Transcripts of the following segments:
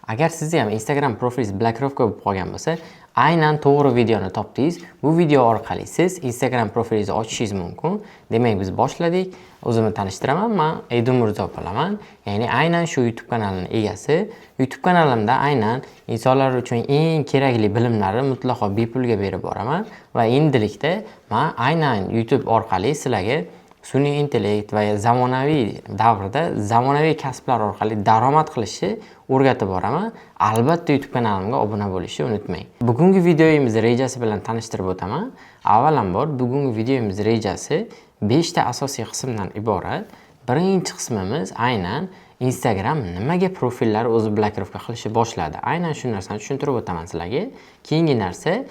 Agar sizni ham Instagram profilingiz blokirovka bo'lib qolgan bo'lsa, aynan to'g'ri videoni topdingiz. Bu video orqali siz Instagram profilingizni ochishingiz mumkin. Demak, biz boshladik. O'zimni tanishtiraman. Men Edumurzo bo'laman. Ya'ni aynan shu YouTube kanalining egasi. YouTube kanalimda aynan insonlar uchun eng kerakli bilimlarni mutlaqo bepulga berib boraman va endilikda men aynan YouTube orqali sizlarga sun'iy intellekt va zamonaviy davrda zamonaviy kasblar orqali daromad qilishni o'rgatib boraman. Albatta YouTube kanalimga obuna bo'lishni unutmang. Bugungi videomiz rejasi bilan tanishtirib o'taman. Avvalambor bugungi videomiz rejasi 5 ta asosiy qismdan iborat. Birinchi qismimiz aynan Instagram nimaga profillar o'zi blokirovka qilishni boshladi. Aynan shu narsani tushuntirib o'taman sizlarga. Keyingi narsa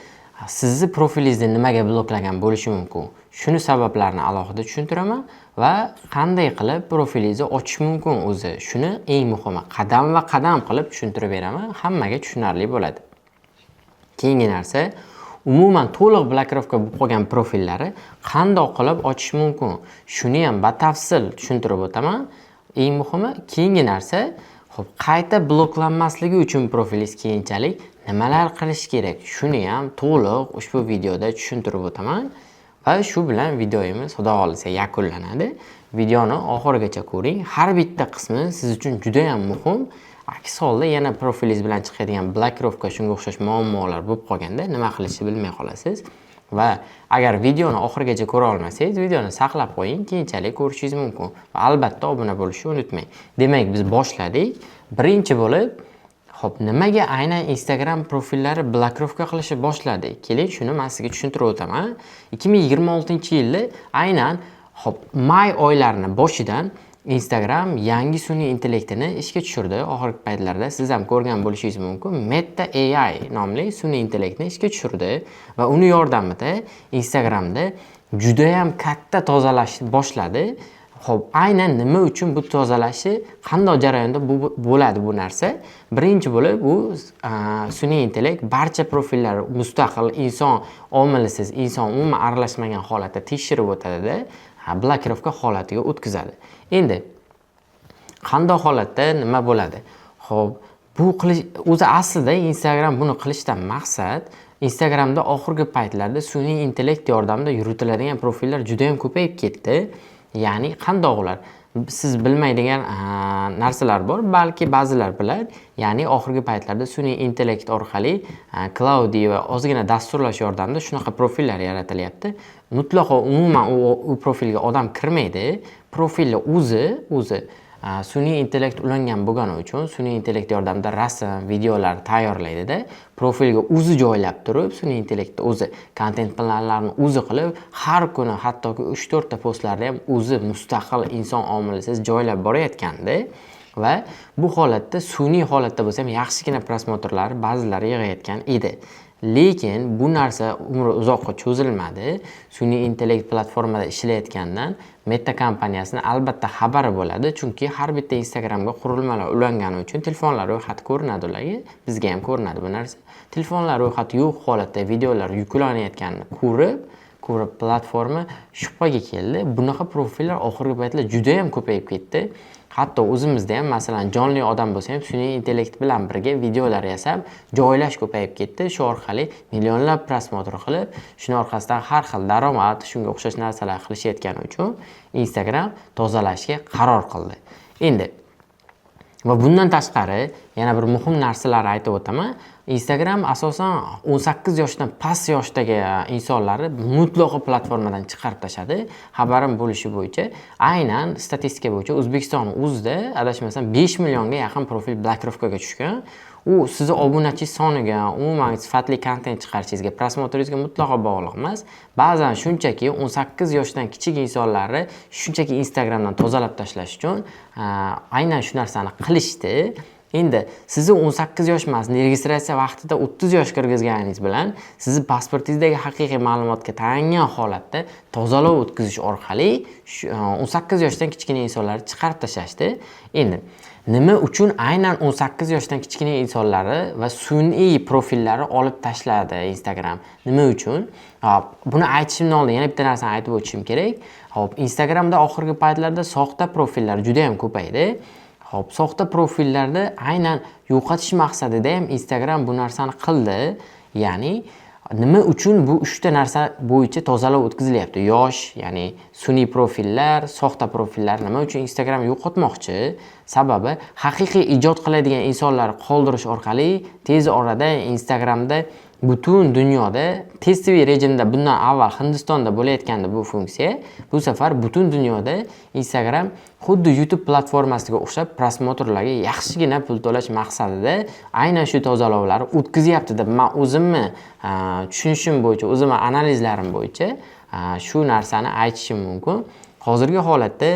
sizni profilingizni nimaga bloklagan bo'lishi mumkin? Shuni sabablarini alohida tushuntiraman va qanday qilib profilingizni ochish mumkin o'zi. Shuni eng muhimi qadam qilib tushuntirib beraman. Hammaga tushunarli bo'ladi. Keyingi narsa umuman to'liq blokirovka bo'lib qolgan profillari qanday qilib ochish mumkin? Shuni ham batafsil tushuntirib o'taman. Eng muhimi keyingi narsa qayta bloklanmasligi uchun profilingiz keyinchalik nimalar qilish kerak? Shuni ham to'liq ushbu videoda tushuntirib o'taman. Va shu bilan videomiz xudo xolisa yakunlanadi. Videoni oxirigacha ko'ring. Har bitta qismi siz uchun juda ham muhim. Aks holda yana profilingiz bilan chiqadigan blokirovka shunga o'xshash muammolar bo'lib qolganda nima qilishni bilmay qolasiz. Va agar videoni oxirigacha ko'ra olmasangiz, videoni saqlab qo'ying, keyinchalik ko'rishingiz mumkin. Va albatta obuna bo'lishni unutmang. Demak, biz boshladik. Birinchi bo'lib, xo'p, nimaga aynan Instagram profillari blokirovka qilishni boshladi? Keling, shuni men sizga tushuntirib o'taman. 2026-yilda aynan may oylarining boshidan Instagram yangi sun'iy intellektini ishga tushirdi. Oxirgi paytlarda siz ham ko'rgan bo'lishingiz mumkin. Meta AI nomli sun'iy intellektni ishga tushirdi va uni yordamida Instagramda juda ham katta tozalashni boshladi. Xo'p, aynan nima uchun bu tozalashi, qanday jarayonda bo'ladi bu narsa? Birinchi bo'lib, bu sun'iy intellekt barcha profillar mustaqil inson omilisiz, inson umuman aralashmagan holatda tekshirib o'tadi-da, blokirovka holatiga o'tkazadi. Endi qanday holatda nima bo'ladi? Xo'p, bu qilish o'zi aslida Instagram buni qilishdan maqsad Instagramda oxirgi paytlarda sun'iy intellekt yordamida yuritiladigan profillar juda ham ko'payib ketdi. Ya'ni qanday ular? Siz bilmaydigan narsalar bor, balki ba'zilar biladi. Ya'ni oxirgi paytlarda sun'iy intellekt orqali Claude va ozgina dasturlash yordamida shunaqa profillar yaratilyapti. Mutlaqo umuman u profilga odam kirmaydi. Profilni o'zi sun'iy intellekt ulangan bo'lgani uchun sun'iy intellekt yordamida rasm, videolar tayyorlaydi-da. Profilga o'zi joylab turib, sun'iy intellekt o'zi kontent planlarini o'zi qilib, har kuni hattoki 3-4 ta postlarni ham o'zi mustaqil inson omilisiz joylab borayotganda va bu holatda sun'iy holatda bo'lsa ham yaxshigina prosmotrlar ba'zilari yig'ayotgan edi. Lekin bu narsa umri uzoqqa cho'zilmadi. Sun'iy intellekt platformada ishlayotgandan Meta kompaniyasining albatta xabari bo'ladi, chunki har bitta Instagramga qurilmalar ulangani uchun telefonlar ro'yxati ko'rinadi ularga, bizga ham ko'rinadi bu narsa. Telefonlar ro'yxati yo'q holatda videolar yuklanayotganini ko'rib platforma shubhaga keldi. Bunaqa profillar oxirgi paytlarda juda ham ko'payib ketdi. Hatto o'zimizda ham masalan jonli odam bo'lsa ham sun'iy intellekt bilan birga videolar yasab joylash ko'payib ketdi. Shu orqali millionlab prosmotr qilib, shuning orqasidan har xil daromad, shunga o'xshash narsalar qilishayotgani uchun Instagram tozalashga qaror qildi. Endi va bundan tashqari yana bir muhim narsalarni aytib o'taman. Instagram asosan 18 yoshdan past yoshdagi insonlarni mutlaqo platformadan chiqarib tashladi. Xabarim bo'lishi bo'yicha, aynan statistika bo'yicha O'zbekiston o'zida adashmasam 5 millionga yaqin profil blokirovkaga tushgan. U sizni obunachingiz soniga, umuman sifatli kontent chiqarishingizga, prosmotringizga mutlaqo bog'liq emas. Ba'zan shunchaki 18 yoshdan kichik insonlarni shunchaki Instagramdan tozalab tashlash uchun aynan shu narsani qilishdi. Endi sizni 18 yosh emas, registratsiya vaqtida 30 yosh kirgizganingiz bilan sizni pasportingizdagi haqiqiy ma'lumotga tayangan holatda tozalov o'tkazish orqali 18 yoshdan kichkina insonlarni chiqarib tashlashdi. Endi nima uchun aynan 18 yoshdan kichkina insonlari va sun'iy profillari olib tashladi Instagram? Nima uchun? Buni aytishimdan oldin yana bitta narsani aytib o'tishim kerak. Hop, Instagramda oxirgi paytlarda soxta profillar juda ham ko'paydi. Xo'p, soxta profillarda aynan yo'qotish maqsadida ham Instagram bu narsani qildi. Ya'ni nima uchun bu 3 ta narsa bo'yicha tozalov o'tkazilyapti? Yosh, ya'ni sun'iy profillar, soxta profillar nima uchun Instagram yo'qotmoqchi? Sababi haqiqiy ijod qiladigan insonlarni qoldirish orqali tez orada Instagramda butun dunyoda testviy rejimda bundan avval Hindistonda bo'layotgandi bu funksiya. Bu safar butun dunyoda Instagram xuddi YouTube platformasiga o'xshab prosmotrlarga yaxshigina pul to'lash maqsadida aynan shu tozalovlarni o'tkazyapti deb men o'zimni tushunishim bo'yicha, o'zimning analizlarim bo'yicha shu narsani aytishim mumkin. Hozirgi holatda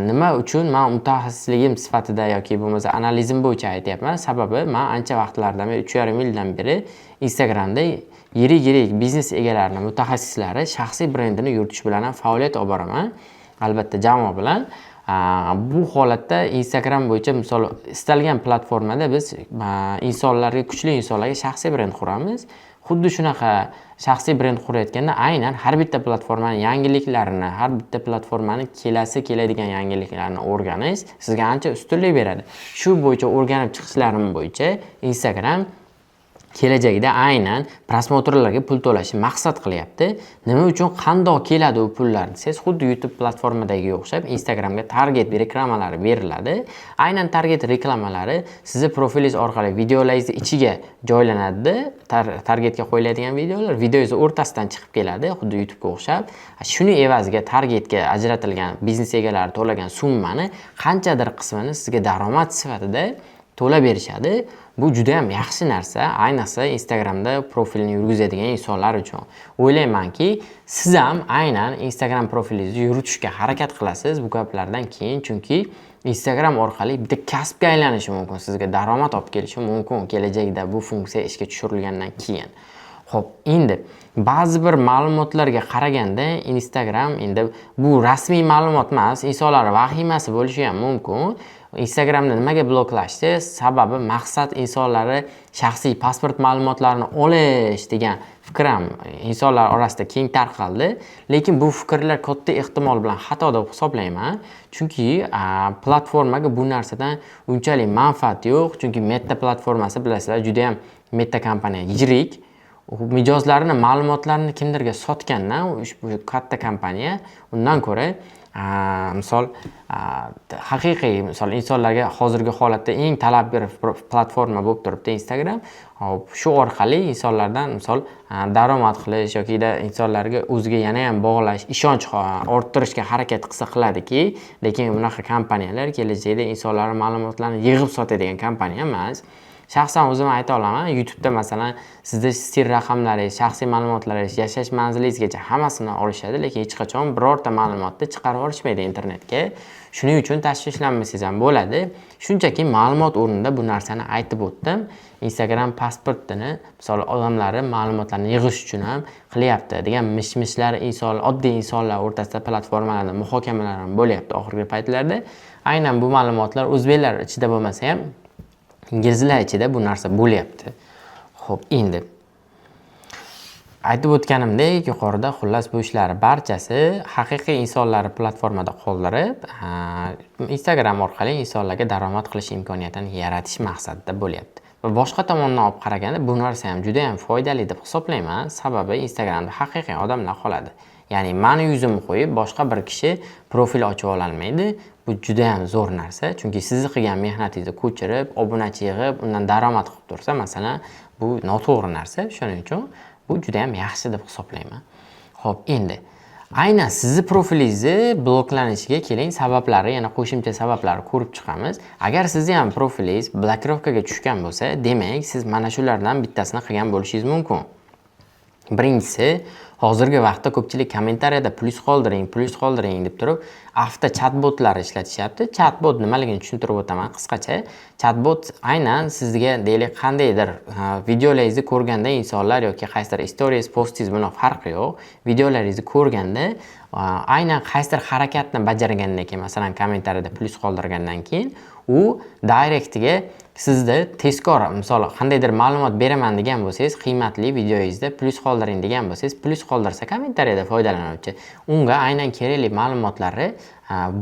nima uchun men mutaxassisligim sifatida yoki bo'lmasa analizim bo'yicha aytyapman? Sababi men ancha vaqtlardan beri 3,5 yildan beri Instagramda yirik biznes egalarini, mutaxassislari shaxsiy brendini yuritish bilan ham faoliyat olib boraman. Albatta jamoa bilan. Bu holatda Instagram bo'yicha misol istalgan platformada biz insonlarga, kuchli insonlarga shaxsiy brend quramiz. Xuddi shunaqa shaxsiy brend qurayotganda aynan har bitta platformaning yangiliklarini, har bitta platformaning keladigan yangiliklarni o'rganish sizga ancha ustunlik beradi. Shu bo'yicha o'rganib chiqishlarim bo'yicha Instagram kelajakda aynan prosmotrlarga pul to'lashni maqsad qilyapti. Nima uchun, qandoq keladi u pullar desangiz, xuddi YouTube platformadagiga o'xshab Instagramga target reklamalari beriladi. Aynan target reklamalari sizni profilingiz orqali videolaringiz ichiga joylanadi. Targetga qo'yiladigan videolar videongiz o'rtasidan chiqib keladi, xuddi YouTube'ga o'xshab. Shuni evaziga targetga ajratilgan biznes egalari to'lagan summani qanchadir qismini sizga daromad sifatida to'lab berishadi. Bu juda ham yaxshi narsa, ayniqsa Instagramda profilni yurgizadigan insonlar uchun. O'ylaymanki, siz ham aynan Instagram profilingizni yuritishga harakat qilasiz bu gaplardan keyin, chunki Instagram orqali bitta kasbga aylanishi mumkin, sizga daromad olib kelishi mumkin kelajakda bu funksiya ishga tushirilgandan keyin. Xo'p, endi ba'zi bir ma'lumotlarga qaraganda Instagram endi bu rasmiy ma'lumot emas, insonlar vahimasi bo'lishi ham mumkin. Instagramni nimaga bloklashdi? Sababi maqsad insonlarni shaxsiy pasport ma'lumotlarini olish degan fikr ham insonlar orasida keng tarqaldi. Lekin bu fikrlar katta ehtimol bilan xato deb hisoblayman. Chunki platformaga bu narsadan unchalik manfaat yo'q. Chunki Meta platformasi bilasizlar, juda ham Meta kompaniya yirik. Mijozlarini, ma'lumotlarini kimlarga sotgandan ushbu katta kompaniya undan ko'ra misol haqiqiy misol insonlarga hozirgi holatda eng talabgor platforma bo'lib turibdi Instagram. Shu orqali insonlardan misol daromad qilish yoki insonlarga o'ziga yana ham bog'lash, ishonch orttirishga harakat qilsa qiladiki, lekin bunaqa kompaniyalar kelajakda insonlarning ma'lumotlarini yig'ib sotadigan kompaniya emas. Shaxsan o'zim ayta olaman, YouTube'da masalan sizning sir raqamlaringiz, shaxsiy ma'lumotlaringiz, yashash manzilingizgacha hammasini olishadi, lekin hech qachon birorta ma'lumotni chiqarib olishmaydi internetga. Shuning uchun tashvishlanmasangiz ham bo'ladi. Shunchaki ma'lumot o'rnida bu narsani aytib o'tdim. Instagram pasportini, misol odamlar ma'lumotlarni yig'ish uchun ham qilyapti degan mish-mishlar oddiy insonlar o'rtasida platformalarda muhokamalar ham bo'lyapti oxirgi paytlarda. Aynan bu ma'lumotlar o'zbeklar ichida bo'lmasa ham inglizlar ichida bu narsa bo'lyapti. Xo'p, endi aytib o'tganimdek, yuqorida xullas bu ishlar barchasi haqiqiy insonlarni platformada qoldirib, Instagram orqali insonlarga daromad qilish imkoniyatini yaratish maqsadida bo'lyapti. Va boshqa tomondan olib qaraganda bu narsa ham juda ham foydali deb hisoblayman. Sababi Instagramda haqiqiy odamlar qoladi. Ya'ni meni yuzimni qo'yib boshqa bir kishi profil ochib ola olmaydi. Bu juda ham zo'r narsa, chunki sizni qilgan mehnatingizni ko'chirib, obunachi yig'ib, undan daromad qilib tursa, masalan, bu noto'g'ri narsa. Shuning uchun bu juda ham yaxshi deb hisoblayman. Xo'p, endi aynan sizni profilingizni bloklanishiga keling, sabablari, yana qo'shimcha sabablarni ko'rib chiqamiz. Agar sizni ham profilingiz blokirovkaga tushgan bo'lsa, demak, siz mana shulardan bittasini qilgan bo'lishingiz mumkin. Birinchisi, hozirgi vaqtda ko'pchilik kommentariyada plus qoldiring deb turib, avto chatbotlar ishlatishyapti. Chatbot nimaligini tushuntirib o'taman qisqacha. Chatbot aynan sizga deylik qandaydir videolaringizni ko'rganda insonlar yoki qaysidir stories, postingiz bilan farqi yo'q. Videolaringizni ko'rganda aynan qaysidir harakatni bajargandan keyin, masalan, kommentariyada plus qoldirgandan keyin u direktiga sizda tezkor, misol qandaydir ma'lumot beraman degan bo'lsangiz, qiymatli videoyingizda plus qoldiring degan bo'lsangiz, plus qoldirsa kommentariyada foydalanuvchi unga aynan kerakli ma'lumotlarni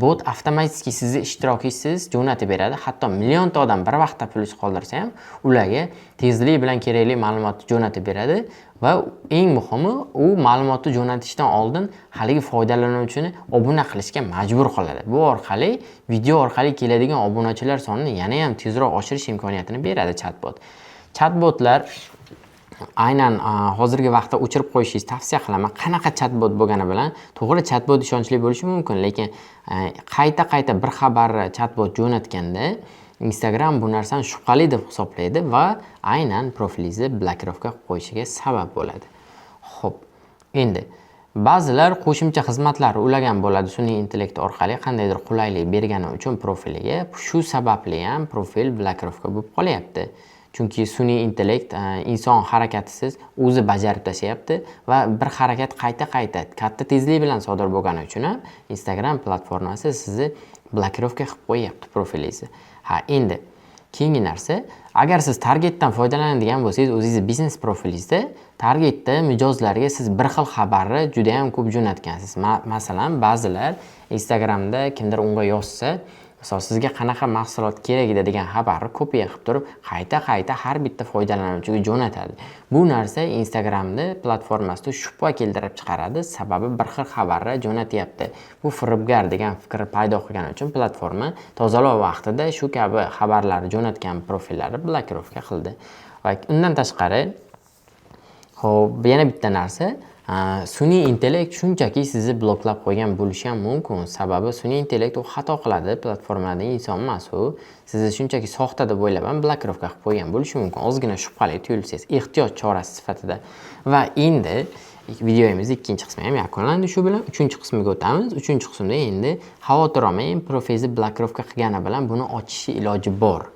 bot avtomatik sizni ishtirokisiz jo'natib beradi. Hatto millionta odam bir vaqtda plus qoldirsa ham ularga tezlik bilan kerakli ma'lumotni jo'natib beradi va eng muhimi u ma'lumotni jo'natishdan oldin haligi foydalanuvchini obuna qilishga majbur qiladi. Bu orqali video orqali keladigan obunachilar sonini yana ham tezroq oshirish imkoniyatini beradi chatbot. Chatbotlar aynan hozirgi vaqtda o'chirib qo'yishingizni tavsiya qilaman. Qanaqa chatbot bo'lgani bilan, to'g'ri chatbot ishonchli bo'lishi mumkin, lekin qayta bir xabarni chatbot jo'natganda Instagram bu narsani shubhali deb hisoblaydi va aynan profilingizni blokirovka qilib qo'yishiga sabab bo'ladi. Xo'p, endi ba'zilar qo'shimcha xizmatlar ulagan bo'ladi sun'iy intellekt orqali qandaydir qulaylik bergani uchun profiliga. Shu sababli ham profil blokirovka bo'lib qolyapti. Chunki sun'iy intellekt inson harakatisiz o'zi bajarib tashlayapti va bir harakat qayta katta tezlik bilan sodir bo'lgani uchun ham Instagram platformasi sizni blokirovka qilib qo'yapti profilingizni. Endi keyingi narsa, agar siz targetdan foydalanadigan bo'lsangiz, o'zingiz biznes profilingizda targetda mijozlarga siz bir xil xabarni juda ham ko'p jo'natgansiz. Masalan, ba'zilar Instagramda kimdir unga yozsa, misol sizga qanaqa mahsulot kerak edi degan xabarni kopiya qilib turib, qayta har bitta foydalanuvchiga jo'natadi. Bu narsa Instagramda platformasida shubha keltirib chiqaradi, sababi bir xil xabarni jo'natyapti. Bu firibgar degan fikr paydo qilgani uchun platforma tozalov vaqtida shu kabi xabarlarni jo'natgan profillarni blokirovka qildi. Va undan tashqari, xo'p, yana bitta narsa, sun'iy intellekt shunchaki sizni bloklab qo'ygan bo'lishi ham mumkin. Sababi sun'iy intellekt u xato qiladi, platformada inson emas u. Sizni shunchaki soxta deb o'ylab ham blokirovka qilib qo'ygan bo'lishi mumkin. Ozgina shubhali tuyulsangiz, ehtiyot chorasi sifatida. Va endi videoyimizning ikkinchi qismi ham yakunlandi. Shu bilan uchinchi qismiga o'tamiz. Uchinchi qismda endi xavotir olmang, profilingizni blokirovka qilgani bilan buni ochishi iloji bor.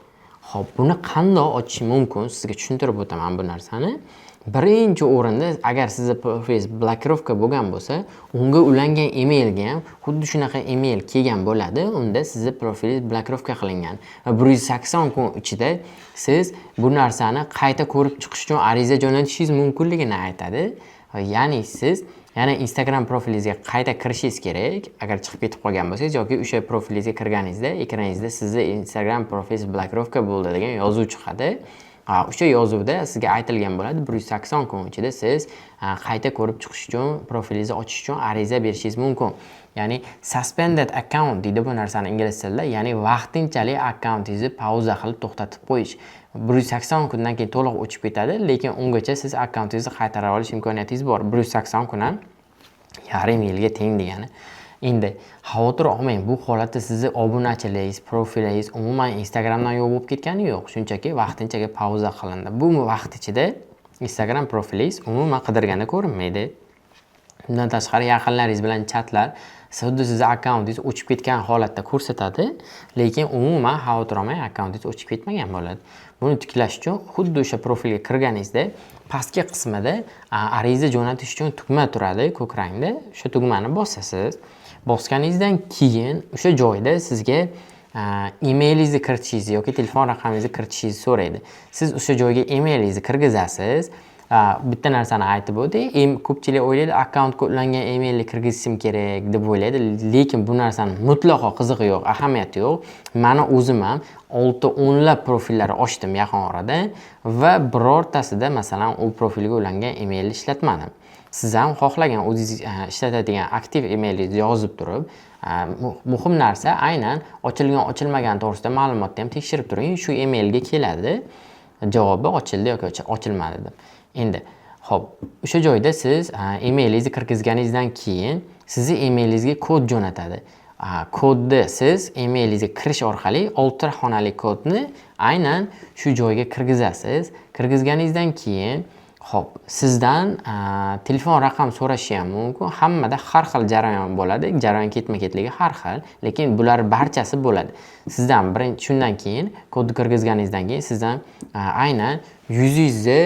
Xo'p, buni qanday ochish mumkin? Sizga tushuntirib o'taman bu narsani. Birinchi o'rinda, agar sizni profilingiz blokirovka bo'lgan bo'lsa, unga ulangan emailga ham xuddi shunaqa email kelgan bo'ladi. Unda sizni profilingiz blokirovka qilingan va 180 kun ichida siz bu narsani qayta ko'rib chiqish uchun ariza jo'natishingiz mumkinligini aytadi. Ya'ni siz yana Instagram profilingizga qayta kirishingiz kerak. Agar chiqib ketib qolgan bo'lsangiz yoki o'sha profilingizga kirganingizda ekraningizda sizni Instagram profilingiz blokirovka bo'ldi degan yozuv chiqadi. O'sha yozuvda sizga aytilgan bo'ladi, 180 kun ichida siz qayta ko'rib chiqish uchun, profilingizni ochish uchun ariza berishingiz mumkin. Ya'ni suspended account deydi bu narsani ingliz tilida, ya'ni vaqtinchalik akkauntingizni pauza qilib to'xtatib qo'yish. 180 kundan keyin to'liq o'chib ketadi, lekin ungacha siz akkauntingizni qaytarib olish imkoniyatingiz bor. 180 kun ham yarim yilga teng degani. Endi xavotir olmang, bu holatda sizni obunachilingiz, profilingiz umuman Instagramdan yo'q bo'lib ketgani yo'q, shunchaki vaqtinchaga pauza qilindi. Bu vaqt ichida Instagram profilingiz umuman qidirganda ko'rinmaydi. Bundan tashqari yaqinlaringiz bilan chatlar xuddi sizni akkauntingiz o'chib ketgan holatda ko'rsatadi, lekin umuman xavotir olmang, akkauntingiz o'chib ketmagan bo'ladi. Buni tiklash uchun xuddi o'sha profilga kirganingizda pastki qismida ariza jo'natish uchun tugma turadi ko'k rangda. O'sha tugmani bosasiz. Bosganingizdan keyin o'sha joyda sizga emailingizni kiritishingizni yoki telefon raqamingizni kiritishingizni so'raydi. Siz o'sha joyga emailingizni kirgizasiz. Bitta narsani aytib o'tay, ko'pchilik o'ylaydi, akkauntga ulangan emailni kirgizishim kerak deb o'ylaydi, lekin bu narsani mutlaqo qizig'i yo'q, ahamiyati yo'q. Meni o'zim ham 10lab profillar ochdim yaqin orada va birortasida masalan u profilga ulangan emailni ishlatmadim. Siz ham xohlagan o'zingiz ishlatadigan aktiv emailingizni yozib turib, muhim narsa aynan ochilgan ochilmagan to'g'risida ma'lumotni ham tekshirib turing. Shu emailga keladi javobi ochildi yoki ochilmadi deb. Endi, xo'p, o'sha joyda siz emailingizni kirgizganingizdan keyin sizni emailingizga kod jo'natadi. Kodni siz emailingizga kirish orqali 6 xonali kodni aynan shu joyga kirgizasiz. Kirgizganingizdan keyin xo'p, sizdan telefon raqam so'rashi ham mumkin. Hammada har xil jarayon bo'ladi. Jarayon ketma-ketligi har xil, lekin bular barchasi bo'ladi. Sizdan birinchi shundan keyin kodni kirgizganingizdan keyin sizdan aynan yuzingizni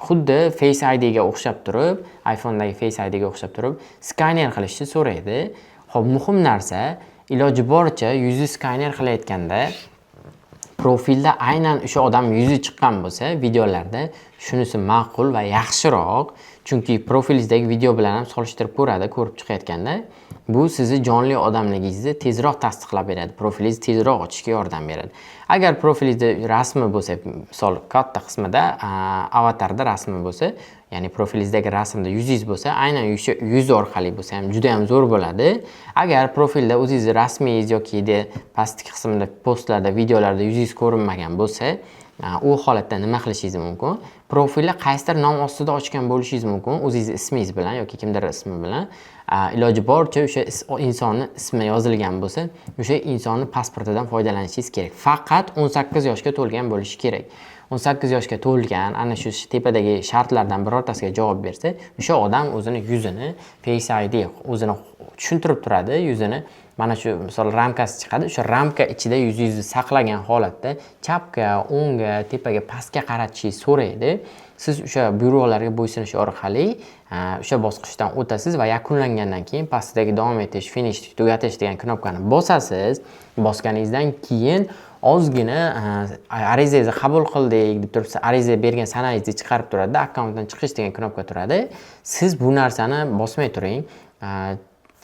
xuddi Face ID ga o'xshab turib, iPhone'dagi Face ID ga o'xshab turib skaner qilishni so'raydi. Xo'p, muhim narsa, iloji boricha yuzni skaner qilayotganda profilda aynan o'sha odam yuzi chiqqan bo'lsa, videolarda shunisi ma'qul va yaxshiroq. Chunki profilingizdagi video bilan ham solishtirib ko'radi, ko'rib chiqayotganda. Bu sizni jonli odamligingizni tezroq tasdiqlab beradi. Profilingizni tezroq ochishga yordam beradi. Agar profilingizda rasmi bo'lsa, misol katta qismida avatarda rasmi bo'lsa, ya'ni profilingizdagi rasmda yuzingiz bo'lsa, aynan o'sha yuz orqali bo'lsa ham juda ham zo'r bo'ladi. Agar profilda o'zingiz rasmingiz yoki pastki qismida postlarda, videolarda yuzingiz ko'rinmagan bo'lsa, u holatda nima qilishingiz mumkin? Profilni qaysidir nom ostida ochgan bo'lishingiz mumkin, o'zingiz ismingiz bilan yoki kimdir ismi bilan. Iloji boricha o'sha insonni ismi yozilgan bo'lsa, o'sha insonni pasportidan foydalanishingiz kerak. Faqat 18 yoshga to'lgan bo'lishi kerak. 18 yoshga to'lgan, ana shu tepadagi shartlardan birortasiga javob bersa, o'sha odam o'zini yuzini Face ID o'zini tushuntirib turadi, yuzini mana shu misol ramkasi chiqadi. O'sha ramka ichida yuzingizni saqlagan holatda chapga, o'ngga, tepaga, pastga qaratishingizni so'raydi. Siz o'sha byurolarga bo'ysunish orqali o'sha bosqichdan o'tasiz va yakunlangandan keyin pastdagi davom etish, finish, tugatish degan knopkani bosasiz. Bosganingizdan keyin ozgina arizangizni qabul qildik deb turib, ariza bergan sanangizni chiqarib turadi, akkauntdan chiqish degan knopka turadi. Siz bu narsani bosmay turing.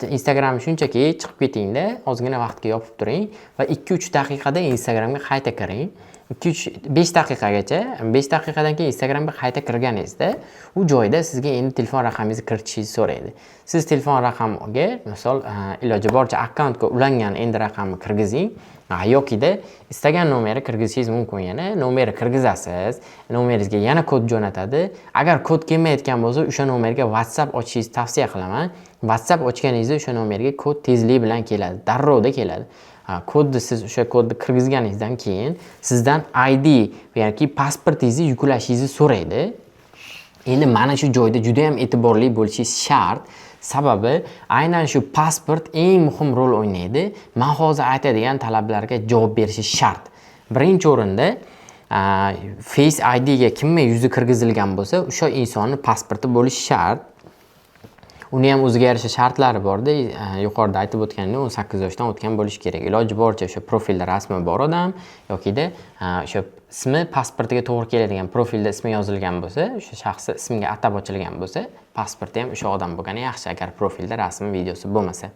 Instagram shunchaki chiqib ketingda, ozgina vaqtga yopib turing va 2-3 daqiqada Instagramga qayta kiring. 2-5 daqiqagacha, 5 daqiqadan keyin Instagramga qayta kirganingizda, u joyda sizga endi telefon raqamingizni kiritishingizni so'raydi. Siz telefon raqamiga, misol, iloji boricha akkauntga ulangan endi raqamni kirgizing. Yokida istagan nomerni kirgizishingiz mumkin. Yana nomerni kirgizasiz, nomeringizga yana kod jo'natadi. Agar kod kelmayotgan bo'lsa, o'sha nomerga WhatsApp ochishingizni tavsiya qilaman. WhatsApp ochganingizda o'sha nomerga kod tezlik bilan keladi, darrovda keladi. Kodni siz o'sha kodni kirgizganingizdan keyin sizdan ID yoki pasportingizni yuklashingizni so'raydi. Endi mana shu joyda juda ham e'tiborli bo'lishingiz shart. Sababi aynan shu pasport eng muhim rol o'ynaydi. Men hozir aytadigan talablarga javob berishi shart. Birinchi o'rinda Face ID ga kimning yuzi kirgizilgan bo'lsa, o'sha insonning pasporti bo'lishi shart. Uni ham o'ziga yarasha shartlari bor-da, yuqorida aytib o'tganimdek 18 yoshdan o'tgan bo'lishi kerak. Iloji boricha o'sha profilda rasmi bor odam yokida o'sha ismi pasportiga to'g'ri keladigan profilda ismi yozilgan bo'lsa, o'sha shaxsni ismiga atab ochilgan bo'lsa, pasporti ham o'sha odam bo'lgani yaxshi, agar profilda rasm, videosi bo'lmasa.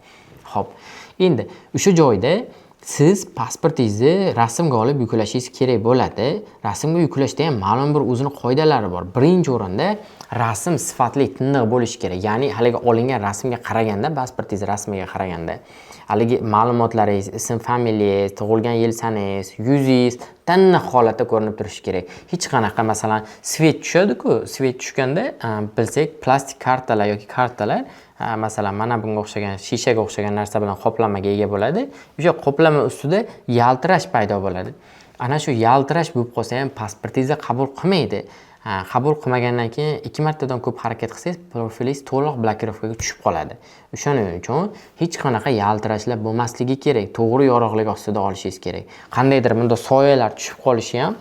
Xo'p. Endi o'sha joyda siz pasportingizni rasmga olib yuklashingiz kerak bo'ladi. Rasmga yuklashda ham ma'lum bir o'zining qoidalari bor. Birinchi o'rinda rasm sifatli, tiniq bo'lishi kerak. Ya'ni haligi olingan rasmga qaraganda, pasportingiz rasmiga qaraganda, haligi ma'lumotlaringiz, ism, familiyangiz, tug'ilgan yil sanangiz, yuzingiz tiniq holatda ko'rinib turishi kerak. Hech qanaqa, masalan, svet tushadi-ku, svet tushganda bilsak, plastik kartalar yoki kartalar masalan mana bunga o'xshagan shishaga o'xshagan narsa bilan qoplamaga ega bo'ladi. O'sha qoplama ustida yaltirash paydo bo'ladi. Ana shu yaltirash bo'lib qolsa ham pasportingizni qabul qilmaydi. Qabul qilmagandan keyin 2 martadan ko'p harakat qilsangiz, profilingiz to'liq blokirovkaga tushib qoladi. O'shaning uchun hech qanaqa yaltirashlar bo'lmasligi kerak. To'g'ri yorug'lik ostida olishingiz kerak. Qandaydir bunda soyalar tushib qolishi ham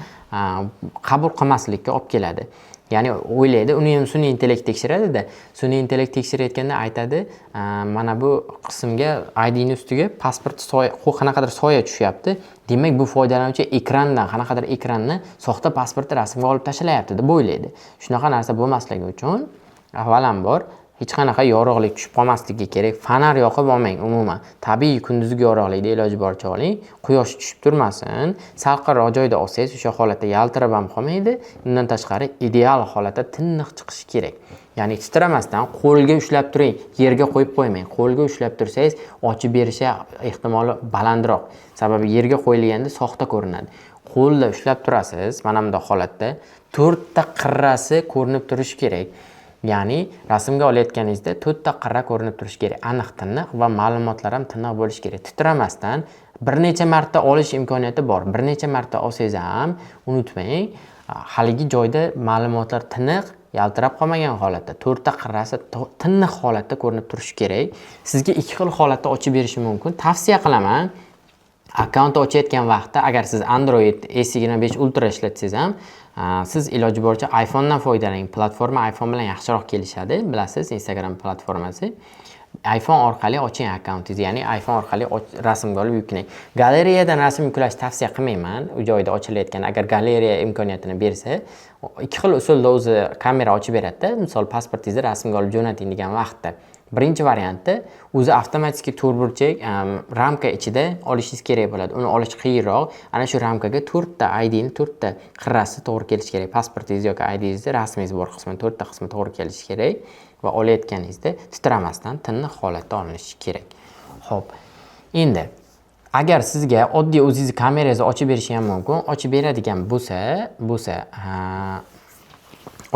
qabul qilmaslikka olib keladi. Ya'ni o'ylaydi, uni ham sun'iy intellekt tekshiradi-da. Sun'iy intellekt tekshirayotganda aytadi, mana bu qismga IDning ustiga pasport soya, qanaqadir soya tushyapti. Demak, bu foydalanuvchi ekrandan, qanaqadir ekranni soxta pasportni rasmga olib tashlayapti deb o'ylaydi. Shunaqa narsa bo'lmasligi uchun avvalambor hech qanaqa yorug'lik tushib qolmasligi kerak. Fonar yoqib olmang umuman. Tabiiy kunduzgi yorug'likda iloji boricha oling. Quyosh tushib turmasin. Salqinroq joyda olsangiz, o'sha holatda yaltirab ham qolmaydi. Undan tashqari ideal holatda tiniq chiqishi kerak. Ya'ni titramasdan qo'lga ushlab turing, yerga qo'yib qo'ymang. Qo'lga ushlab tursangiz, ochib berishi ehtimoli balandroq. Sababi yerga qo'yilganda soxta ko'rinadi. Qo'lda ushlab turasiz, mana bunday holatda 4 ta qirrasi ko'rinib turishi kerak. Ya'ni rasmga olayotganingizda 4 ta qirra ko'rinib turishi kerak. Aniq, tiniq va ma'lumotlar ham tiniq bo'lishi kerak. Titramasdan bir necha marta olish imkoniyati bor. Bir necha marta olsangiz ham unutmang, haligi joyda ma'lumotlar tiniq, yaltirab qolmagan holatda 4 ta qirrasi tiniq holatda ko'rinib turishi kerak. Sizga 2 xil holatda ochib berishi mumkin. Tavsiya qilaman, akkaunt ochayotgan vaqtda agar siz Android S25 Ultra ishlatsangiz ham, siz iloji boricha iPhone dan foydalaning. Platforma iPhone bilan yaxshiroq kelishadi. Bilasiz, Instagram platformasi. iPhone orqali oching akkauntingizni, ya'ni iPhone orqali rasmga olib yuklang. Galeriyadan rasm yuklash tavsiya qilmayman. U joyda ochilayotgan agar galeriya imkoniyatini bersa, ikki xil usulda o'zi kamera ochib beradi. Misol pasportingizni rasmga olib jo'nating degan vaqtda birinchi variantda o'zi avtomatik to'rtburchak ramka ichida olishingiz kerak bo'ladi. Uni olish qiyinroq. Ana shu ramkaga 4 ta ID ni 4 ta qirrasi to'g'ri kelishi kerak. Pasportingiz yoki IDingizni rasmingiz bor qismi 4 ta qismi to'g'ri kelishi kerak va olayotganingizda titramasdan tiniq holatda olinishi kerak. Xo'p. Endi agar sizga oddiy o'zingiz kamerangizni ochib berishi ham mumkin. Ochib beradigan bo'lsa,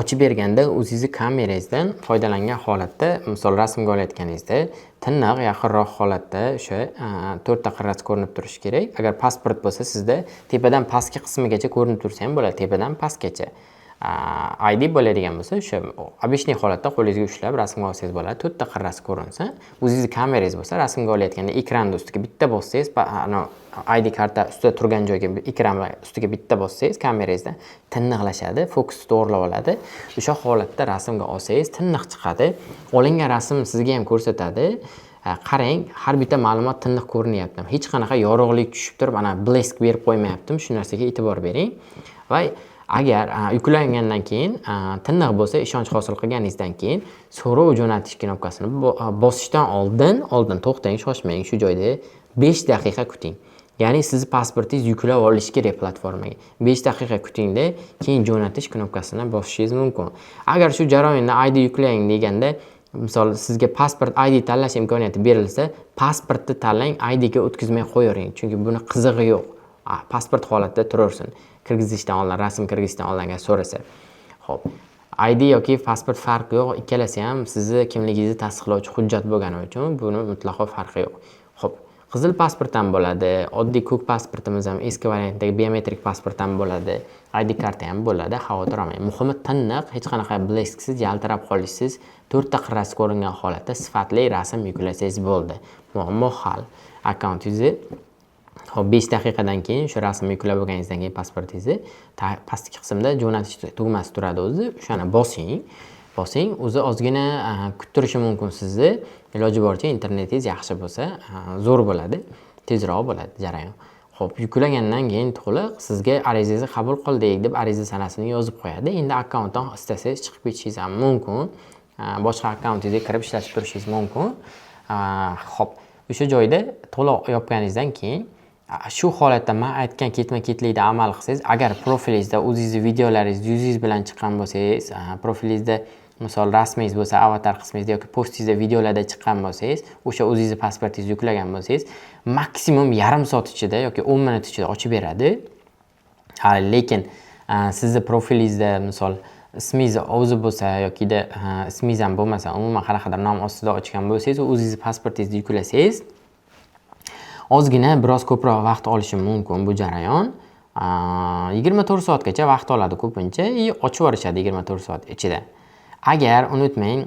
ochib berganda o'zingiz kamerangizdan foydalangan holatda, misol rasmga olayotganingizda tiniq yaqinroq holatda o'sha 4 ta qirrasi ko'rinib turishi kerak. Agar pasport bo'lsa, sizda tepadan pastki qismigacha ko'rinib tursa ham bo'ladi, tepadan pastgacha. ID bo'ladigan bo'lsa, o'sha обычный holatda qo'lingizga ushlab rasmga olsangiz bo'ladi. 4 ta qirrasi ko'rinsa, o'zingiz kamerangiz bo'lsa, rasmga olayotganda ekranning ustiga bitta bossangiz, ID karta ustida turgan joyga ekran ustiga bitta bossangiz, kamerangizda tiniqlashadi, fokusni to'g'rilab oladi. O'sha holatda rasmga olsangiz tiniq chiqadi. Olingan rasm sizga ham ko'rsatadi. Qarang, har bitta ma'lumot tiniq ko'rinyapti. Hech qanaqa yorug'lik tushib turib, ana blesk berib qo'ymayaptim. Shu narsaga e'tibor bering. Va agar yuklangandan keyin tiniq bo'lsa, ishonch hosil qilganingizdan keyin so'rov jo'natish knopkasini bosishdan oldin to'xtang, shoshmang, shu joyda 5 daqiqa kuting. Ya'ni siz pasportingiz yuklab olish kerak platformaga. 5 daqiqa kutingda, keyin jo'natish knopkasini bosishingiz mumkin. Agar shu jarayonda ID yuklang deganda, misol sizga pasport ID tanlash imkoniyati berilsa, pasportni tanlang, ID ga o'tkazmay qo'ying, chunki buni qizig'i yo'q. Pasport holatda turaversin. Kirgizishdan oldin, rasm kirgizishdan oldin so'rasa. Xo'p. ID yoki pasport farqi yo'q, ikkalasi ham sizni kimligingizni tasdiqlovchi hujjat bo'lgani uchun buni mutlaqo farqi yo'q. Xo'p. Qizil pasport ham bo'ladi, oddiy ko'k pasportimiz ham, eski variantdagi biometrik pasport ham bo'ladi, ID karta ham bo'ladi, xavotir olmang. Muhimi tiniq, hech qanaqa blesksiz, yaltirab qolishsiz, 4 ta qirrasi ko'ringan holatda sifatli rasm yuklasangiz bo'ldi. Muammo hal. Akkauntingizni 5 daqiqadan keyin shu rasmni yuklab bo'lganingizdan keyin pasportingizni pastki qismda jo'natish tugmasi turadi o'zi. O'shani bosing, o'zi ozgina kuttirishi mumkin sizni. Iloji boricha internetingiz yaxshi bo'lsa, zo'r bo'ladi, tezroq bo'ladi jarayon. Xo'p, yuklagandan keyin to'liq sizga arizangizni qabul qildik deb ariza sanasini yozib qo'yadi. Endi akkauntdan istasangiz chiqib ketishingiz ham mumkin. Boshqa akkauntingizga kirib ishlatib turishingiz mumkin. Xo'p, o'sha joyda to'liq yopganingizdan keyin shu holatda men aytgan ketma-ketlikda amal qilsangiz, agar profilingizda o'zingiz videolaringiz yuzingiz bilan chiqqan bo'lsangiz, profilingizda misol rasmingiz bo'lsa, avatar qismingizda yoki postingizda videolarda chiqqan bo'lsangiz, o'sha o'zingiz pasportingizni yuklagan bo'lsangiz, maksimum yarim soat ichida yoki 10 minut ichida ochib beradi. Lekin sizni profilingizda misol ismingiz o'zi bo'lsa yoki ismingiz ham bo'lmasa, umuman qanaqadir nom ostida ochgan bo'lsangiz, o'zingiz pasportingizni yuklasangiz, ozgina biroz ko'proq vaqt olishi mumkin bu jarayon. 24 soatgacha vaqt oladi ko'pincha, ochib yuborishadi 24 soat ichida. Agar unutmang,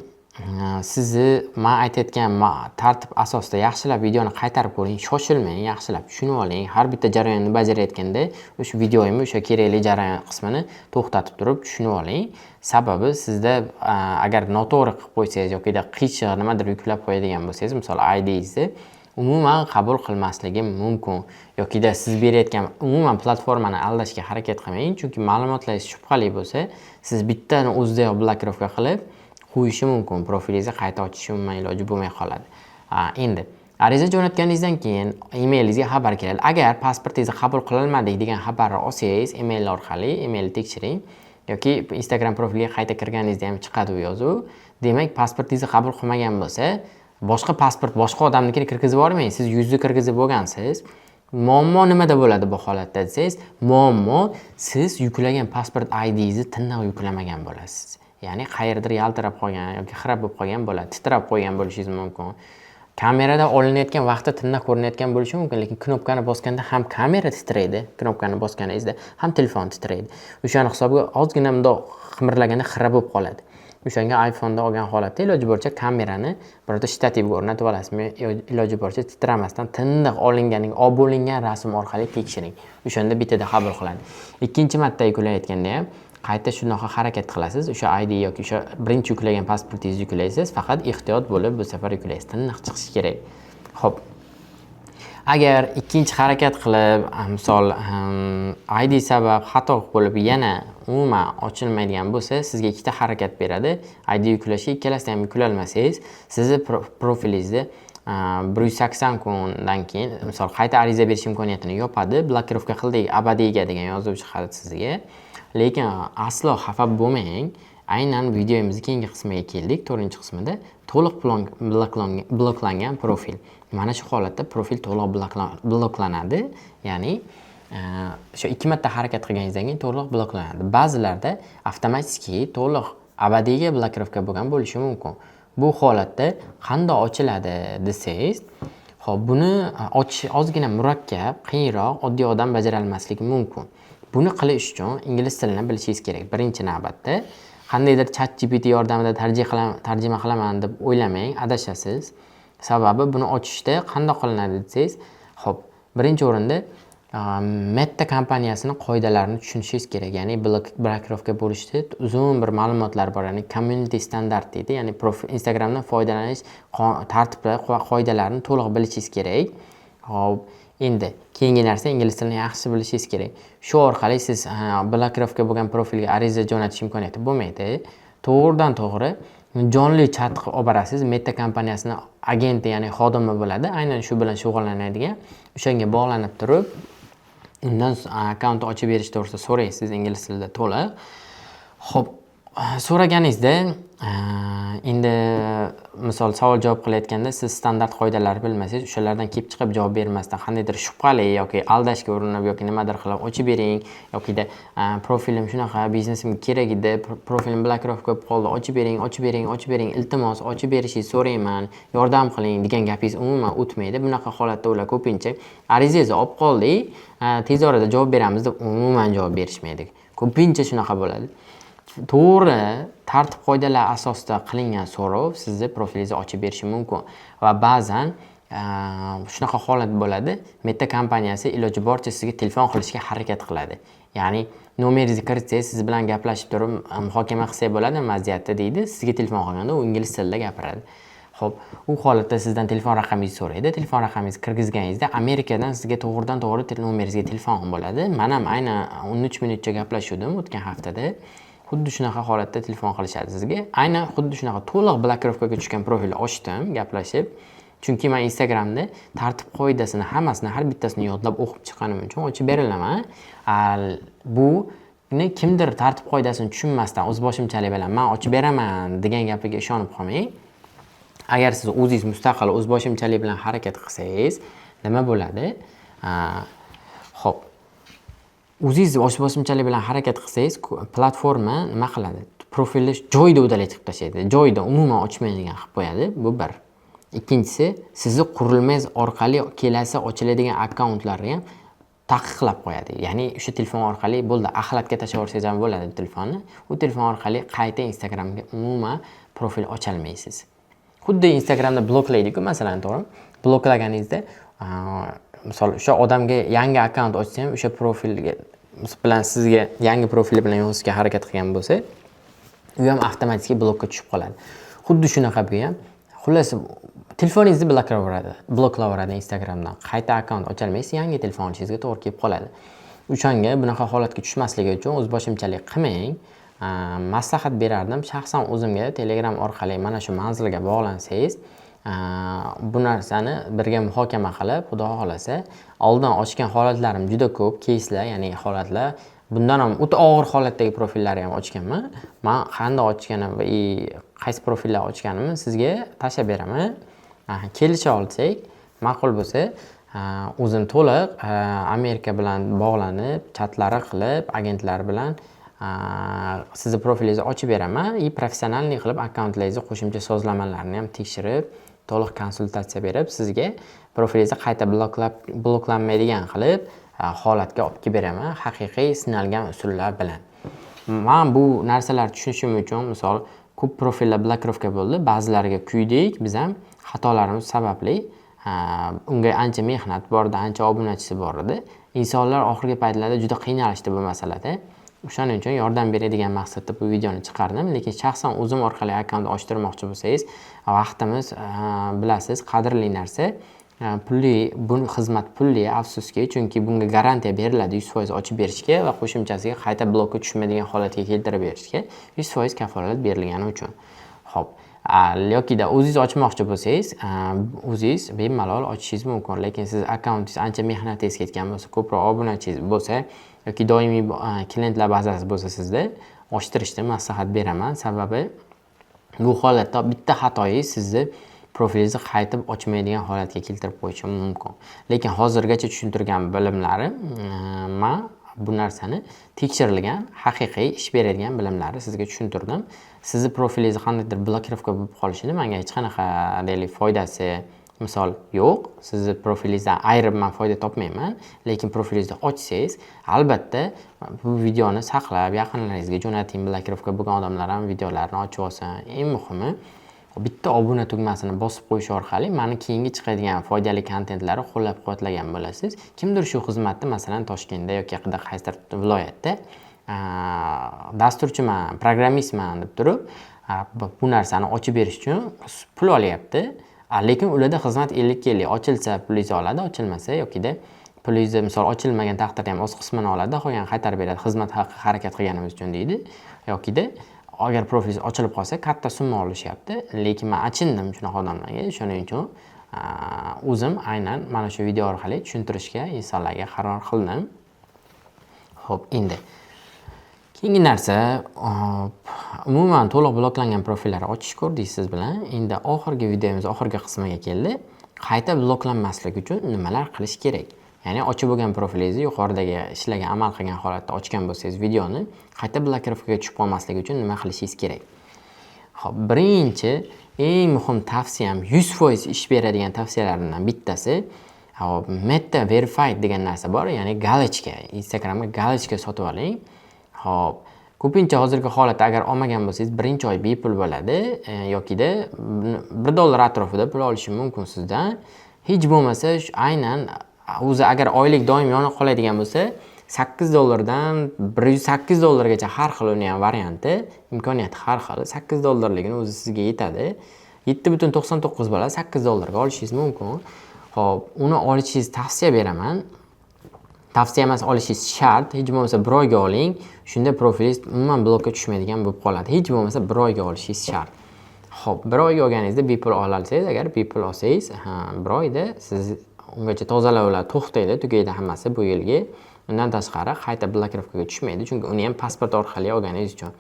sizni men aytayotgan tartib asosida yaxshilab videoni qaytarib ko'ring, shoshilmang, yaxshilab tushunib oling. Har bitta jarayonni bajarayotganda o'sha videoyimni o'sha kerakli jarayon qismini to'xtatib turib tushunib oling. Sababi sizda agar noto'g'ri qilib qo'ysangiz yoki qiyshiq nimadir yuklab qo'yadigan bo'lsangiz, misol IDingizni umuman qabul qilmasligi mumkin yoki siz berayotgan umuman platformani aldashga harakat qilmang, chunki ma'lumotlaringiz shubhali bo'lsa, siz bittani o'zida blokirovka qilib qo'yishi mumkin, profilingizni qayta ochish umuman iloji bo'lmay qoladi. Endi ariza jo'natganingizdan keyin emailingizga xabar keladi. Agar pasportingizni qabul qilinmadik degan xabarni olsangiz, email orqali emailni tekshiring yoki Instagram profiliga qayta kirganingizda ham chiqadi u yozuv. Demak, pasportingizni qabul qilmagan bo'lsa, boshqa pasport, boshqa odamnikini kirgizib yubormang. Siz yuzni kirgizib bo'lgansiz. Muammo nimada bo'ladi bu holatda desangiz, muammo siz yuklagan pasport IDingizni tiniq yuklamagan bo'lasiz. Ya'ni qayerdir yaltirab qolgan yoki xirab bo'lib qolgan bo'ladi, titrab qo'ygan bo'lishingiz mumkin. Kamerada olinayotgan vaqtda tiniq ko'rinayotgan bo'lishi mumkin, lekin knopkani bosganda ham kamera titraydi, knopkani bosganingizda ham telefon titraydi. O'shani hisobiga ozgina bundoq qimirlaganda xirab bo'lib qoladi. O'shanga iPhone'da olgan holatda iloji boricha kamerani birorta shtativga o'rnatib olasiz. Iloji boricha titramasdan tiniq bo'lingan rasm orqali tekshiring. O'shanda bittada qabul qiladi. Ikkinchi marta yuklayotganda ham qayta shunaqa harakat qilasiz. O'sha ID yoki o'sha birinchi yuklagan pasportingizni yuklaysiz, faqat ehtiyot bo'lib bu safar yuklaysiz. Tiniq chiqishi kerak. Xo'p. Agar ikkinchi harakat qilib, misol ID sabab xato bo'lib yana umuman ochilmaydigan bo'lsa, sizga ikkita harakat beradi. ID yuklashga ikkalasini ham yuklalmasangiz, sizni profilingizni 180 kundan keyin misol qayta ariza berish imkoniyatini yopadi. Blokirovka qildik abadiyga degan yozuv chiqadi sizga. Lekin aslo xafa bo'lmang. Aynan videomizning keyingi qismiga keldik. 4-qismida to'liq bloklangan profil. Mana shu holatda profil to'liq bloklanadi. Ya'ni o'sha 2 marta harakat qilganingizdan keyin to'liq bloklanadi. Ba'zilarda avtomatik to'liq abadiyga blokirovka bo'lgan bo'lishi mumkin. Bu holatda qanday ochiladi desangiz, xo'p, buni ochish ozgina murakkab, qiyinroq, oddiy odam bajara olmasligi mumkin. Buni qilish uchun ingliz tilini bilishingiz kerak. Birinchi navbatda qandaydir ChatGPT yordamida tarjima qilaman deb o'ylamang, adashasiz. Sababi buni ochishda qanday qilinadi desangiz, xo'p, birinchi o'rinda Meta kompaniyasini qoidalarini tushunishingiz kerak. Ya'ni blokirovka bo'lishda uzun bir ma'lumotlar bor. Ya'ni community standard deydi. Ya'ni Instagramdan foydalanish tartibi va qoidalarini to'liq bilishingiz kerak. Hop, endi keyingi narsa ingliz tilini yaxshi bilishingiz kerak. Shu orqali siz blokirovka bo'lgan profilga ariza jo'natish imkoniyati bo'lmaydi. To'g'ridan to'g'ri jonli chat olib borasiz. Meta kompaniyasining agenti, ya'ni xodimi bo'ladi. Aynan shu bilan shug'ullanadigan. O'shanga bog'lanib turib, undan akkaunt ochib berish to'g'risida so'raysiz ingliz tilida to'liq. Xo'p, so'raganingizda endi misol savol javob qilayotganda siz standart qoidalarni bilmasangiz, o'shalardan kelib chiqib javob bermasdan qandaydir shubhali yoki aldashga urinib yoki nimadir qilib ochib bering yoki profilim shunaqa, biznesimga kerak edi, profilim blokirovka bo'lib qoldi, ochib bering, iltimos ochib berishingizni so'rayman, yordam qiling degan gapingiz umuman o'tmaydi. Bunaqa holatda ular ko'pincha arizangizni olib qoldik, tez orada javob beramiz deb umuman javob berishmaydi. Ko'pincha shunaqa bo'ladi. To'g'ri tartib qoidalar asosida qilingan so'rov sizni profilingizni ochib berishi mumkin va ba'zan shunaqa holat bo'ladi. Meta kompaniyasi iloji boricha sizga telefon qilishga harakat qiladi. Ya'ni nomeringizni kiritsangiz, siz bilan gaplashib turib muhokama qilsak bo'ladi, maziyati deydi. Sizga telefon qilganda u ingliz tilida gapiradi. Xo'p, u holatda sizdan telefon raqamingizni so'raydi. Telefon raqamingizni kirgizganingizda Amerikadan sizga to'g'ridan to'g'ri nomeringizga telefon bo'ladi. Men ham aynan 13 minutcha gaplashuvdim o'tgan haftada. Xuddi shunaqa holatda telefon qilishadi sizga. Aynan xuddi shunaqa to'liq blokirovkaga tushgan profilni ochdim, gaplashib. Chunki men Instagramda tartib qoidasini hammasini har bittasini yodlab o'qib chiqqanim uchun ochib berilaman. Bu kimdir tartib qoidasini tushunmasdan o'zboshimchalik bilan men ochib beraman degan gapiga ishonib qolmang. Agar siz o'zingiz mustaqil o'zboshimchalik bilan harakat qilsangiz, nima bo'ladi? Xo'p, o'zingiz o'zboshimchalik bilan harakat qilsangiz, platforma nima qiladi? Profilni joyida udalatib tashlaydi. Joyida umuman ochmaydigan qilib qo'yadi. Bu bir. Ikkinchisi, sizni qurilmangiz orqali kelasi ochiladigan akkauntlarni ham taqiqlab qo'yadi. Ya'ni o'sha telefon orqali bo'ldi, axlatga tashlab yuborsangiz ham bo'ladi telefonni. U telefon orqali qayta Instagramga umuman profil ocha olmaysiz. Xuddi Instagramda bloklaydi-ku, masalan, to'g'rimi? Bloklaganingizda, misol o'sha odamga yangi akkaunt ochsa ham o'sha profilga bilan sizga yangi profili bilan yozishga harakat qilgan bo'lsa, u ham avtomatik blokka tushib qoladi. Xuddi shunaqa bu ham. Xullas, telefoningizni bloklaveradi Instagramdan. Qayta akkaunt ocha olmaysiz, yangi telefon olishingizga to'g'ri kelib qoladi. O'shanga bunaqa holatga tushmasligi uchun o'zboshimchalik qilmang. Maslahat berardim. Shaxsan o'zimga Telegram orqali mana shu manzilga bog'lansangiz, bu narsani birga muhokama qilib, xudo xolasa, oldin ochgan holatlarim juda ko'p, keyslar, ya'ni holatlar, bundan ham o'ta og'ir holatdagi profillarni ham ochganman. Men qanday ochganim va qaysi profillar ochganimni sizga tashlab beraman. Kelisha olsak, ma'qul bo'lsa, o'zim to'liq Amerika bilan bog'lanib, chatlari qilib, agentlar bilan sizni profilingizni ochib beraman. Professionallik qilib akkauntlaringizni qo'shimcha sozlamalarni ham tekshirib, to'liq konsultatsiya berib, sizga profilingizni qayta bloklanmaydigan qilib holatga olib kelib beraman, haqiqiy sinalgan usullar bilan. Men bu narsalarni tushunishim uchun, misol, ko'p profillar blokirovka bo'ldi, ba'zilariga kuydik, biz ham xatolarimiz sababli unga ancha mehnat bor edi, ancha obunachisi bor edi. insonlar oxirgi paytlarda juda qiynalishdi bu masalada. O'shaning uchun yordam beradigan maqsadda bu videoni chiqardim. Lekin shaxsan o'zim orqali akkaunt ochtirmoqchi bo'lsangiz, vaqtimiz bilasiz, qadrli narsa. Pulli, bu xizmat pulli afsuski, chunki bunga garantiya beriladi 100% ochib berishga va qo'shimchasiga qayta blokka tushmaydigan holatga keltirib berishga 100% kafolat berilgani uchun. Xo'p, yokida o'zingiz ochmoqchi bo'lsangiz, o'zingiz bemalol ochishingiz mumkin. Lekin siz akkauntingiz ancha mehnatingiz ketgan bo'lsa, ko'proq obunachingiz bo'lsa yoki doimiy klientlar bazasi bo'lsa sizda ochtirishni maslahat beraman. Sababi bu holatda bitta xatoyingiz sizni profilingizni qaytib ochmaydigan holatga keltirib qo'yishi mumkin. Lekin hozirgacha tushuntirgan bilimlarim men bu narsani tekshirilgan, haqiqiy ish beradigan bilimlarni sizga tushuntirdim. Sizni profilingiz qandaydir blokirovka bo'lib qolishini menga hech qanaqa deylik foydasi misol yo'q. Sizni profilingizdan ayirib men foyda topmayman. Lekin profilingizni ochsangiz, albatta bu videoni saqlab, yaqinlaringizga jo'nating. Blokirovka bo'lgan odamlar ham videolarini ochib olsin. Eng muhimi bitta obuna tugmasini bosib qo'yish orqali meni keyingi chiqadigan foydali kontentlarni qo'llab-quvvatlagan bo'lasiz. Kimdir shu xizmatni masalan Toshkentda yoki qaysidir viloyatda dasturchiman, programmistman deb turib, bu narsani ochib berish uchun pul olyapti. Lekin ularda xizmat 50-50 ochilsa pulingizni oladi, ochilmasa yokida pulingizni misol ochilmagan taqdirda ham o'z qismini oladi, qolgan qaytarib beradi. Xizmat haqi harakat qilganimiz uchun deydi. Yokida agar profilingiz ochilib qolsa katta summa olishyapti. Lekin men achindim shunaqa odamlarga. Shuning uchun o'zim aynan mana shu video orqali tushuntirishga insonlarga qaror qildim. Xo'p, endi keyingi narsa, umuman to'liq bloklangan profillarni ochish ko'rdik siz bilan. Endi oxirgi videomiz oxirgi qismiga keldi. Qayta bloklanmaslik uchun nimalar qilish kerak? Ya'ni ochib bo'lgan profilingizni yuqoridagi ishlagan, amal qilgan holatda ochgan bo'lsangiz videoni qayta blokirovkaga tushib qolmaslik uchun nima qilishingiz kerak? Xo'p, birinchi eng muhim tavsiyam 100% ish beradigan tavsiyalarimdan bittasi Meta Verified degan narsa bor, ya'ni galochka. Instagramga galochka sotib oling. Xo'p, ko'pincha hozirgi holatda agar olmagan bo'lsangiz, birinchi oy bepul bo'ladi yokida $1 atrofida pul olishi mumkin sizdan. Hech bo'lmasa aynan o'zi agar oylik doim yonib qoladigan bo'lsa, $8 dan $108 gacha har xil uni ham varianti, imkoniyati har xil. $8 ligini o'zi sizga yetadi. 7.99 bo'ladi, $8 ga olishingiz mumkin. Xo'p, uni olishingizni tavsiya beraman. Tavsiya emas, olishingiz shart. Hech bo'lmasa 1 oyga oling. Shunda profilingiz umuman blokka tushmaydigan bo'lib qoladi. Hech bo'lmasa 1 oyga olishingiz shart. Xo'p, 1 oyga olganingizda bepul ola olsangiz, agar bepul olsangiz, 1 oyda siz ungacha tozalovlar to'xtaydi, tugaydi hammasi bu yilgi. Undan tashqari qayta blokirovkaga tushmaydi, chunki uni ham pasport orqali olganingiz uchun.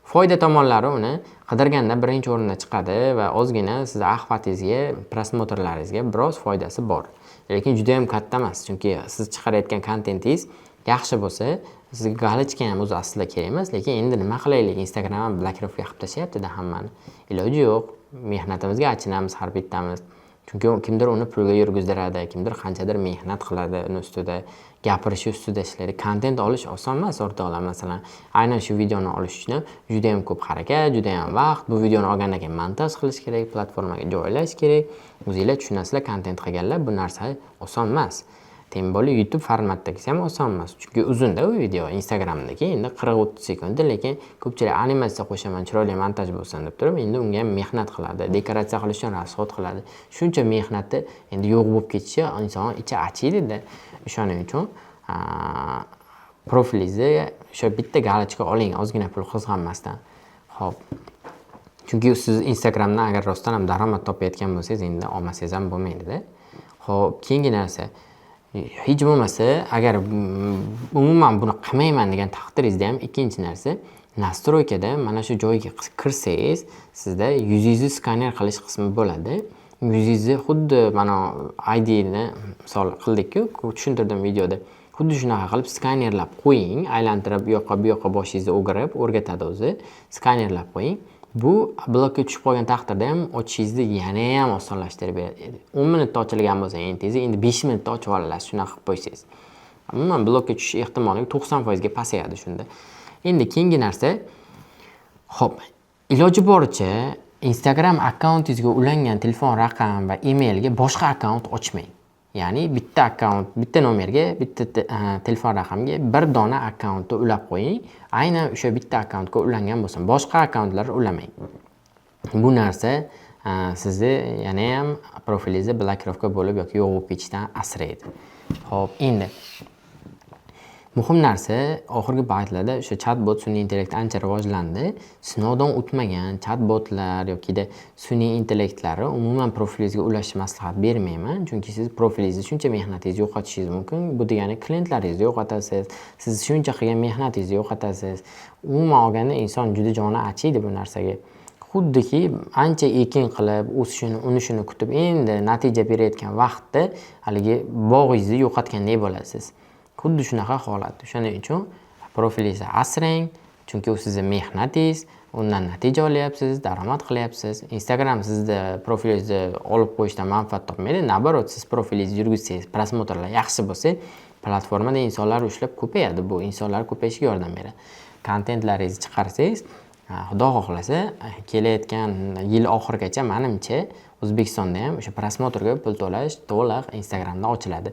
Foyda tomonlari uni qidirganda birinchi o'rinda chiqadi va ozgina siz axvatingizga, prosmotrlaringizga biroz foydasi bor. Lekin juda ham katta emas, chunki siz chiqarayotgan kontentingiz yaxshi bo'lsa, sizga galochka ham o'zi aslida kerak emas, lekin endi nima qilaylik? Instagram ham blokirovka qilib tashyapti-da hammani. Iloji yo'q. Mehnatimizga achinamiz har bittamiz. Chunki kimdir uni pulga yurgizdiradi, kimdir qanchadir mehnat qiladi, uni ustida gapirish ustida ishlaydi. Kontent olish oson emas, o'rtoqlar. Masalan, aynan shu videoni olish uchun juda ham ko'p harakat, juda ham vaqt. Bu videoni olgandan keyin montaj qilish kerak, platformaga joylash kerak. O'zingizlar tushunasizlar, kontent qilganlar bu narsa oson emas. Tem bo'li YouTube formatdagisi ham oson emas. Chunki uzun-da u video. Instagramdagi endi 40-30 sekund, lekin ko'pchilik animatsiya qo'shaman, chiroyli montaj bo'lsin deb turib, endi unga ham mehnat qiladi. Dekoratsiya qilish uchun rasxod qiladi. Shuncha mehnatni endi yo'q bo'lib ketishi inson ichi achiydi-da. O'shaning uchun profilingizni o'sha bitta galochka oling, ozgina pul qizg'anmasdan. Xo'p. Chunki siz Instagramdan agar rostdan ham daromad topayotgan bo'lsangiz, endi olmasangiz ham bo'lmaydi-da. Xo'p, keyingi narsa, hech bo'lmasa agar umuman buni qilmayman degan taqdiringizda ham ikkinchi narsa, nastroykada mana shu joyga kirsangiz, sizda yuzingizni skaner qilish qismi bo'ladi. Yuzingizni xuddi mana ID-ni misol qildik-ku, tushuntirdim videoda. Xuddi shunaqa qilib skanerlab qo'ying, aylantirib bu yoqqa boshingizni o'girib o'rgatadi o'zi. Skanerlab qo'ying. Bu blokka tushib qolgan taqdirda ham ochishingizni yana ham osonlashtirib beradi. 10 minutda ochilgan bo'lsa, endi 5 minutda ochib olasiz, shunaqa qilib qo'ysangiz. Umuman blokka tushish ehtimoli 90% ga pasayadi shunda. Endi keyingi narsa, xo'p, iloji boricha Instagram akkauntingizga ulangan telefon raqam va emailga boshqa akkaunt ochmang. Ya'ni bitta akkaunt, bitta nomerga, bitta telefon raqamiga bir dona akkauntni ulab qo'ying. Aynan o'sha bitta akkauntga ulangan bo'lsin. Boshqa akkauntlar ulamang. Bu narsa sizni yana ham profilingizni blokirovka bo'lib yoki yo'q bo'lib ketishdan asraydi. Xo'p, endi muhim narsa, oxirgi paytlarda o'sha chatbot sun'iy intellekt ancha rivojlandi. Sinovdan o'tmagan chatbotlar yoki sun'iy intellektlari umuman profilingizga ulashishni maslahat bermayman, chunki siz profilingizni shuncha mehnatingizni yo'qotishingiz mumkin. Bu degani klientlaringizni yo'qotasiz, siz shuncha qilgan mehnatingizni yo'qotasiz. Umuman olganda inson juda joni achiydi bu narsaga. Xuddiki ancha ekin qilib, o'sishini, unishini kutib, endi natija berayotgan vaqtda haligi bog'ingizni yo'qotgandek bo'lasiz. Xuddi shunaqa holat. O'shaning uchun profilingizni asrang, chunki u sizning mehnatingiz, undan natija olyapsiz, daromad qilyapsiz. Instagram sizni profilingizni olib qo'yishdan manfaat topmaydi. Nabarot, siz profilingizni yurgizsangiz, prosmotrlar yaxshi bo'lsa, platformada insonlar ushlab ko'payadi. Bu insonlar ko'payishiga yordam beradi. Kontentlaringizni chiqarsangiz, Xudo xohlasa, kelayotgan yil oxirigacha menimcha O'zbekistonda ham o'sha prosmotrga pul to'lash to'liq Instagramda ochiladi.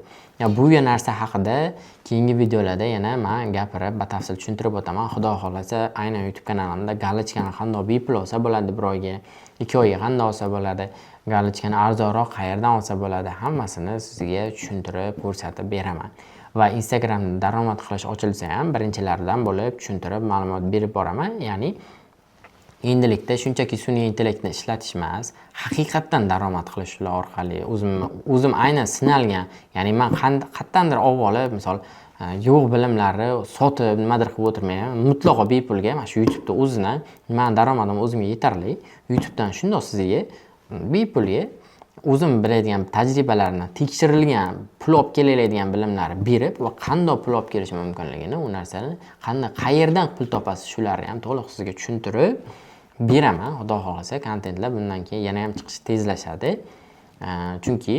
Bu narsa haqida keyingi videolarda yana men gapirib, batafsil tushuntirib o'taman. Xudo xohlasa, aynan YouTube kanalimda galochkani qanday bepul olsa bo'ladi bir oyga, 2 oyga qanday olsa bo'ladi, galochkani arzonroq qayerdan olsa bo'ladi, hammasini sizga tushuntirib, ko'rsatib beraman. Va Instagramda daromad qilish ochilsa ham birinchilardan bo'lib tushuntirib, ma'lumot berib boraman. Ya'ni endilikda shunchaki sun'iy intellektni ishlatish emas, haqiqatdan daromad qilishlar orqali o'zim aynan sinalgan, ya'ni men qatdandir olib, misol yo'q bilimlarni sotib nimadir qilib o'tirmayman. Mutlaqo bepulga mana shu YouTube'da o'zidan men daromadim o'zimga yetarli. YouTube'dan shundoq sizga bepulga o'zim biladigan tajribalarni, tekshirilgan, pul olib keladigan bilimlarni berib va qanday pul olib kelish mumkinligini, u narsani qayerdan pul topasiz, shularni ham to'liq sizga tushuntirib beraman. Xudo xohlasa, kontentlar bundan keyin yana ham chiqishi tezlashadi. Chunki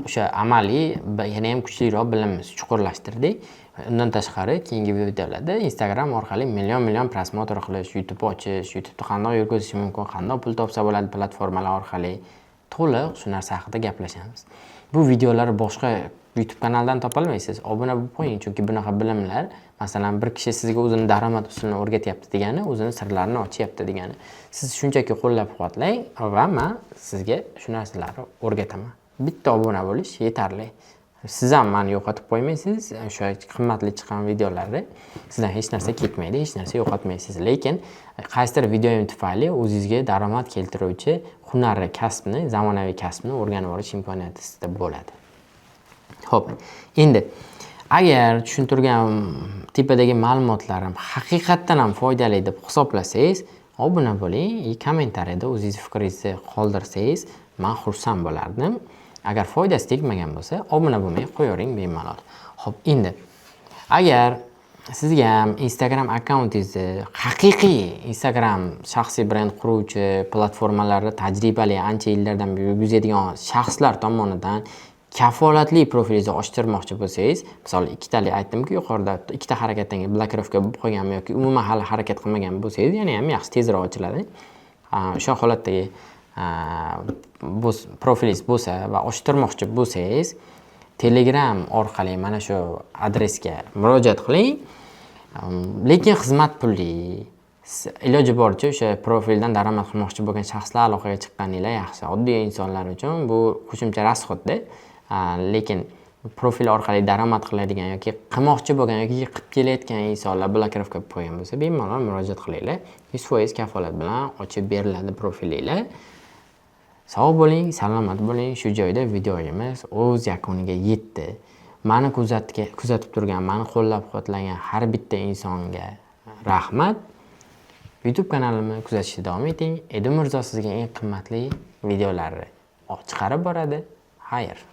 o'sha amaliy yana ham kuchliroq bilimimizni chuqurlashtirdik. Undan tashqari keyingi videolarda Instagram orqali million prosmotr qilish, YouTube ochish, YouTube'da qanday yurgizish mumkin, qanday pul topsa bo'ladi platformalar orqali to'liq shu narsa haqida gaplashamiz. Bu videolarni boshqa YouTube kanaldan topolmaysiz. Obuna bo'lib qo'ying, chunki bunaqa bilimlar, masalan, bir kishi sizga o'zini daromad usulini o'rgatyapti degani, o'zini sirlarini ochyapti degani. Siz shunchaki qo'llab-quvvatlang va men sizga shu narsalarni o'rgataman. Bitta obuna bo'lish yetarli. Siz ham meni yo'qotib qo'ymaysiz. O'sha qimmatli chiqqan videolarda sizdan hech narsa ketmaydi, hech narsa yo'qotmaysiz. Lekin qaysidir videoyim tufayli o'zingizga daromad keltiruvchi hunarli kasbni, zamonaviy kasbni o'rganib olish imkoniyati sizda bo'ladi. Xo'p, endi agar tushuntirgan tepadagi ma'lumotlarim haqiqatdan ham foydali deb hisoblasangiz, obuna bo'ling, kommentariyada o'zingiz fikringizni qoldirsangiz, men xursand bo'lardim. Agar foydasi tegmagan bo'lsa, obuna bo'lmay qo'yavering bemalol. Xo'p, endi agar sizga ham Instagram akkauntingizni haqiqiy Instagram shaxsiy brend quruvchi platformalarda tajribali, ancha yillardan beri yurgizadigan shaxslar tomonidan kafolatli profilingizni ochtirmoqchi bo'lsangiz, misol ikkitalik aytdimki, yuqorida ikkita harakatdan keyin blokirovka bo'lib qolganmi yoki umuman hali harakat qilmagan bo'lsangiz, yana ham yaxshi tezroq ochiladi. O'sha holatdagi profilingiz bo'lsa va ochtirmoqchi bo'lsangiz, Telegram orqali mana shu adresga murojaat qiling. Lekin xizmat pulli. Iloji boricha o'sha profildan daromad qilmoqchi bo'lgan shaxslar aloqaga chiqqaninglar yaxshi. Oddiy insonlar uchun bu qo'shimcha rasxodda. Lekin profil orqali daromad qiladigan yoki qilmoqchi bo'lgan yoki qilib kelayotgan insonlar blokirovka qilib qo'ygan bo'lsa, bemalol murojaat qilinglar. 100% kafolat bilan ochib beriladi profilinglar. Sog' bo'ling, salomat bo'ling. Shu joyda videoyimiz o'z yakuniga yetdi. Meni kuzatib turgan, meni qo'llab-quvvatlagan har bitta insonga rahmat. YouTube kanalimni kuzatishda davom eting. Edim Mirzo sizga eng qimmatli videolarni chiqarib boradi. Xayr.